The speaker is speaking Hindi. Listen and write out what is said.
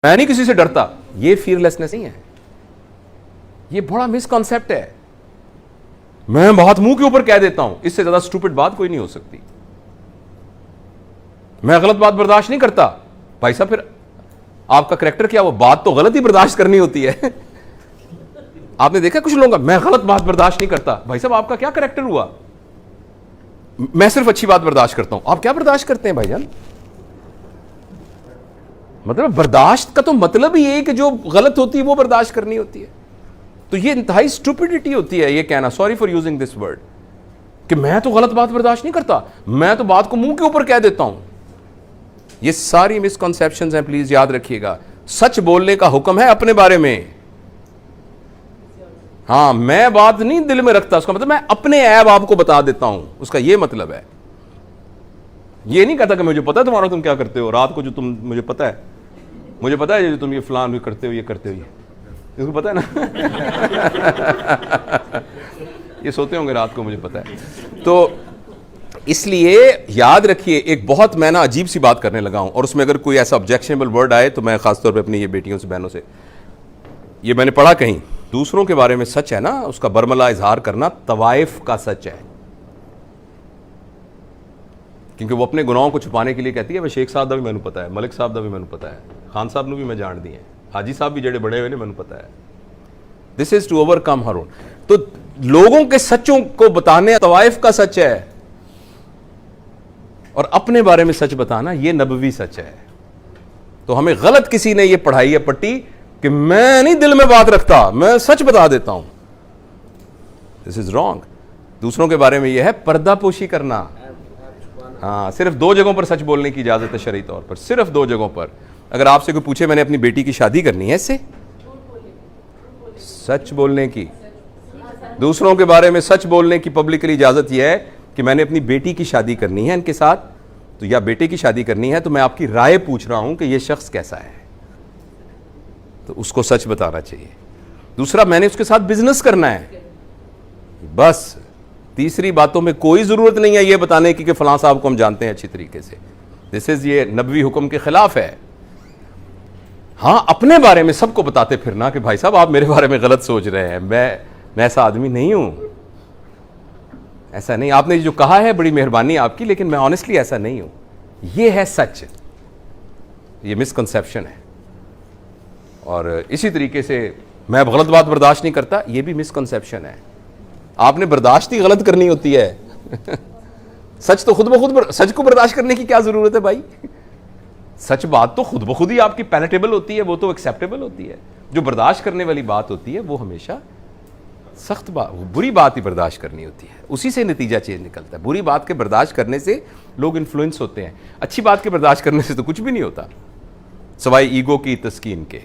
मैं नहीं किसी से डरता, ये फियरलेसनेस नहीं है, ये बड़ा मिसकॉन्सेप्ट है। मैं बात मुंह के ऊपर कह देता हूं, इससे ज्यादा स्टूपिड बात कोई नहीं हो सकती। मैं गलत बात बर्दाश्त नहीं करता, भाई साहब फिर आपका करैक्टर क्या? वो बात तो गलत ही बर्दाश्त करनी होती है। आपने देखा कुछ लोगों का, मैं गलत बात बर्दाश्त नहीं करता, भाई साहब आपका क्या करैक्टर हुआ? मैं सिर्फ अच्छी बात बर्दाश्त करता हूं, आप क्या बर्दाश्त करते हैं भाईजान? मतलब बर्दाश्त का तो मतलब ही है कि जो गलत होती है वो बर्दाश्त करनी होती है। तो ये इंतहाई स्टूपिडिटी होती है ये कहना, sorry for using this word, कि मैं तो गलत बात बर्दाश्त नहीं करता, मैं तो बात को मुंह के ऊपर कह देता हूं। ये सारी मिसकॉन्सेप्शंस हैं, प्लीज याद रखिएगा। सच बोलने का हुक्म है अपने बारे में। हाँ, मैं बात नहीं दिल में रखता, उसका मतलब मैं अपने ऐब आपको बता देता हूं, उसका ये मतलब है। ये नहीं कहता कि मुझे पता है तुम्हारा तुम क्या करते हो, रात को जो तुम मुझे पता है जो तुम ये फलान भी करते हो, ये करते हो, ये इसको पता है ना। ये सोते होंगे रात को, मुझे पता है। तो इसलिए याद रखिए, एक बहुत मैं ना अजीब सी बात करने लगा हूं, और उसमें अगर कोई ऐसा ऑब्जेक्शनेबल वर्ड आए तो मैं खासतौर पे अपनी ये बेटियों से, बहनों से, ये मैंने पढ़ा कहीं, दूसरों के बारे में सच है ना, उसका बरमला इजहार करना तवाइफ का सच है। क्योंकि वो अपने गुनाहों को छुपाने के लिए कहती है, मैं शेख साहब का भी मैंने पता है, मलिक साहब का भी मैंने पता है, खान साहब ने भी मैं जान दी है, हाजी साहब भी जड़े बड़े हुए ने मैंने पता है। This is to overcome her own. तो लोगों के सच्चों को बताने तवाइफ का सच है, और अपने बारे में सच बताना ये नबवी सच है। तो हमें गलत किसी ने ये पढ़ाई है पट्टी कि मैं नहीं दिल में बात रखता, मैं सच बता देता हूं। This is wrong. दूसरों के बारे में यह है पर्दापोशी करना। हाँ, सिर्फ 2 जगहों पर सच बोलने की इजाजत है शरई तौर पर, सिर्फ 2 जगहों पर। अगर आपसे कोई पूछे मैंने अपनी बेटी की शादी करनी है, इससे सच बोलने की, दूसरों के बारे में सच बोलने की पब्लिकली इजाजत यह है कि मैंने अपनी बेटी की शादी करनी है इनके साथ, तो या बेटे की शादी करनी है, तो मैं आपकी राय पूछ रहा हूं कि यह शख्स कैसा है, तो उसको सच बताना चाहिए। दूसरा, मैंने उसके साथ बिजनेस करना है, बस। तीसरी बातों में कोई जरूरत नहीं है ये बताने की कि फलां साहब को हम जानते हैं अच्छी तरीके से। दिस इज, ये नबवी हुक्म के खिलाफ है। हाँ, अपने बारे में सबको बताते फिरना कि भाई साहब आप मेरे बारे में गलत सोच रहे हैं, मैं ऐसा आदमी नहीं हूं, ऐसा नहीं। आपने जो कहा है बड़ी मेहरबानी आपकी, लेकिन मैं ऑनेस्टली ऐसा नहीं हूं। ये है सच, ये मिसकंसेप्शन है। और इसी तरीके से मैं गलत बात बर्दाश्त नहीं करता, ये भी मिसकंसेप्शन है। आपने बर्दाश्त ही गलत करनी होती है। सच तो खुद ब खुद, सच को बर्दाश्त करने की क्या जरूरत है भाई? सच बात तो खुद ब खुद ही आपकी पैलेटेबल होती है, वो तो एक्सेप्टेबल होती है। जो बर्दाश्त करने वाली बात होती है वो हमेशा सख्त बात, बुरी बात ही बर्दाश्त करनी होती है, उसी से नतीजा चेंज निकलता है। बुरी बात के बर्दाश्त करने से लोग इन्फ्लुएंस होते हैं, अच्छी बात के बर्दाश्त करने से तो कुछ भी नहीं होता, सवाई ईगो की तस्कीन के।